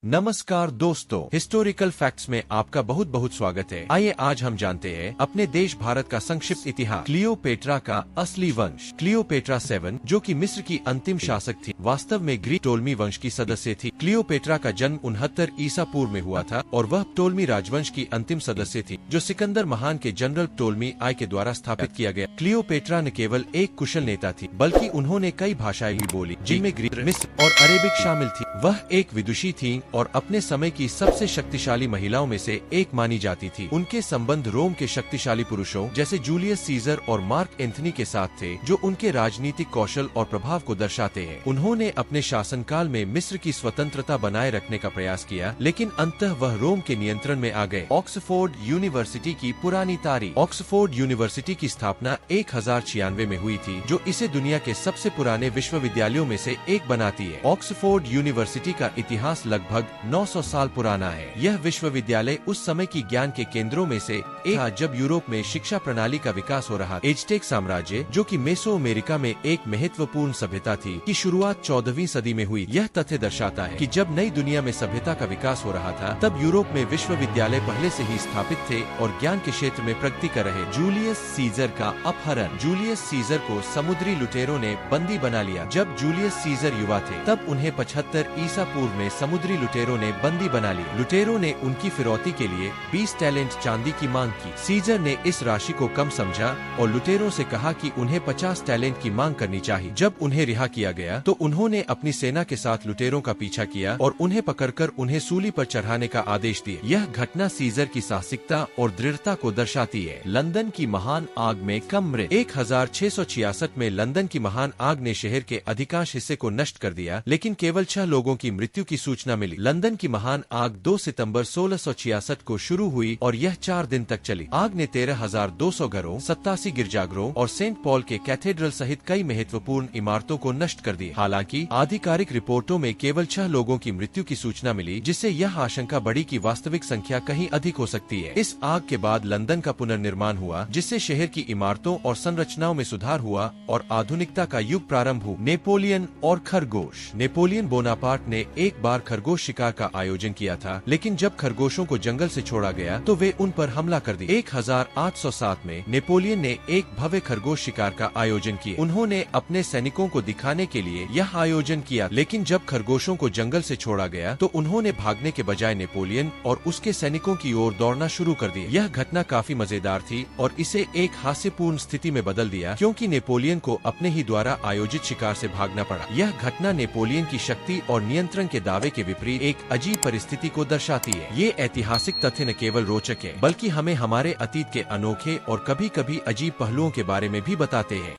नमस्कार दोस्तों, historical facts में आपका बहुत बहुत स्वागत है। आइए आज हम जानते हैं अपने देश भारत का संक्षिप्त इतिहास। क्लियोपेट्रा का असली वंश। क्लियोपेट्रा 7 जो कि मिस्र की अंतिम शासक थी, वास्तव में ग्रीक टोलमी वंश की सदस्य थी। क्लियोपेट्रा का जन्म 69 ईसा पूर्व में हुआ था और वह टोलमी राजवंश की अंतिम सदस्य थी, जो सिकंदर महान के जनरल टोलमी आई के द्वारा स्थापित किया गया। क्लियोपेट्रा न केवल एक कुशल नेता थी, बल्कि उन्होंने कई भाषाएं भी बोली, जिनमें ग्रीक, मिस्र और अरेबिक शामिल थी। वह एक विदुषी थी और अपने समय की सबसे शक्तिशाली महिलाओं में से एक मानी जाती थी। उनके संबंध रोम के शक्तिशाली पुरुषों जैसे जूलियस सीजर और मार्क एंथनी के साथ थे, जो उनके राजनीतिक कौशल और प्रभाव को दर्शाते हैं। उन्होंने अपने शासनकाल में मिस्र की स्वतंत्रता बनाए रखने का प्रयास किया, लेकिन अंततः वह रोम के नियंत्रण में आ गए। ऑक्सफोर्ड यूनिवर्सिटी की पुरानी तारीख। ऑक्सफोर्ड यूनिवर्सिटी की स्थापना 1096 में हुई थी, जो इसे दुनिया के सबसे पुराने विश्वविद्यालयों में से एक बनाती है। ऑक्सफोर्ड यूनिवर्सिटी का इतिहास लगभग 900 साल पुराना है। यह विश्वविद्यालय उस समय की ज्ञान के केंद्रों में से एक था जब यूरोप में शिक्षा प्रणाली का विकास हो रहा। एज़टेक साम्राज्य, जो कि मेसो अमेरिका में एक महत्वपूर्ण सभ्यता थी, की शुरुआत 14वीं सदी में हुई। यह तथ्य दर्शाता है कि जब नई दुनिया में सभ्यता का विकास हो रहा था, तब यूरोप में विश्वविद्यालय पहले से ही स्थापित थे और ज्ञान के क्षेत्र में प्रगति कर रहे। जूलियस सीजर का अपहरण। जूलियस सीजर को समुद्री लुटेरों ने बंदी बना लिया। जब जूलियस सीजर युवा थे, तब उन्हें 75 ईसा पूर्व में समुद्री लुटेरों ने बंदी बना लिया। लुटेरों ने उनकी फिरौती के लिए 20 टैलेंट चांदी की मांग की। सीजर ने इस राशि को कम समझा और लुटेरों से कहा कि उन्हें 50 टैलेंट की मांग करनी चाहिए। जब उन्हें रिहा किया गया, तो उन्होंने अपनी सेना के साथ लुटेरों का पीछा किया और उन्हें पकड़कर उन्हें सूली पर चढ़ाने का आदेश दिया। यह घटना सीजर की साहसिकता और दृढ़ता को दर्शाती है। लंदन की महान आग में कम मृत। 1666 में लंदन की महान आग ने शहर के अधिकांश हिस्से को नष्ट कर दिया, लेकिन केवल 6 लोगों की मृत्यु की सूचना मिली। लंदन की महान आग 2 सितंबर 1666 को शुरू हुई और यह 4 दिन तक चली। आग ने 13,200 घरों, 87 गिरजाघरों और सेंट पॉल के कैथेड्रल सहित कई महत्वपूर्ण इमारतों को नष्ट कर दिया। हालांकि आधिकारिक रिपोर्टों में केवल 6 लोगों की मृत्यु की सूचना मिली, जिससे यह आशंका बढ़ी कि वास्तविक संख्या कहीं अधिक हो सकती है। इस आग के बाद लंदन का पुनर्निर्माण हुआ, जिससे शहर की इमारतों और संरचनाओं में सुधार हुआ और आधुनिकता का युग प्रारंभ हुआ। नेपोलियन और खरगोश। नेपोलियन बोनापार्ट ने एक बार खरगोश शिकार का आयोजन किया था, लेकिन जब खरगोशों को जंगल से छोड़ा गया तो वे उन पर हमला कर दिए। 1807 में नेपोलियन ने एक भव्य खरगोश शिकार का आयोजन किया। उन्होंने अपने सैनिकों को दिखाने के लिए यह आयोजन किया, लेकिन जब खरगोशों को जंगल से छोड़ा गया तो उन्होंने भागने के बजाय नेपोलियन और उसके सैनिकों की ओर दौड़ना शुरू कर दिया। यह घटना काफी मजेदार थी और इसे एक हास्यपूर्ण स्थिति में बदल दिया, क्योंकि नेपोलियन को अपने ही द्वारा आयोजित शिकार से भागना पड़ा। यह घटना नेपोलियन की शक्ति और नियंत्रण के दावे के विपरीत एक अजीब परिस्थिति को दर्शाती है। ये ऐतिहासिक तथ्य न केवल रोचक है, बल्कि हमें हमारे अतीत के अनोखे और कभी-कभी अजीब पहलुओं के बारे में भी बताते हैं।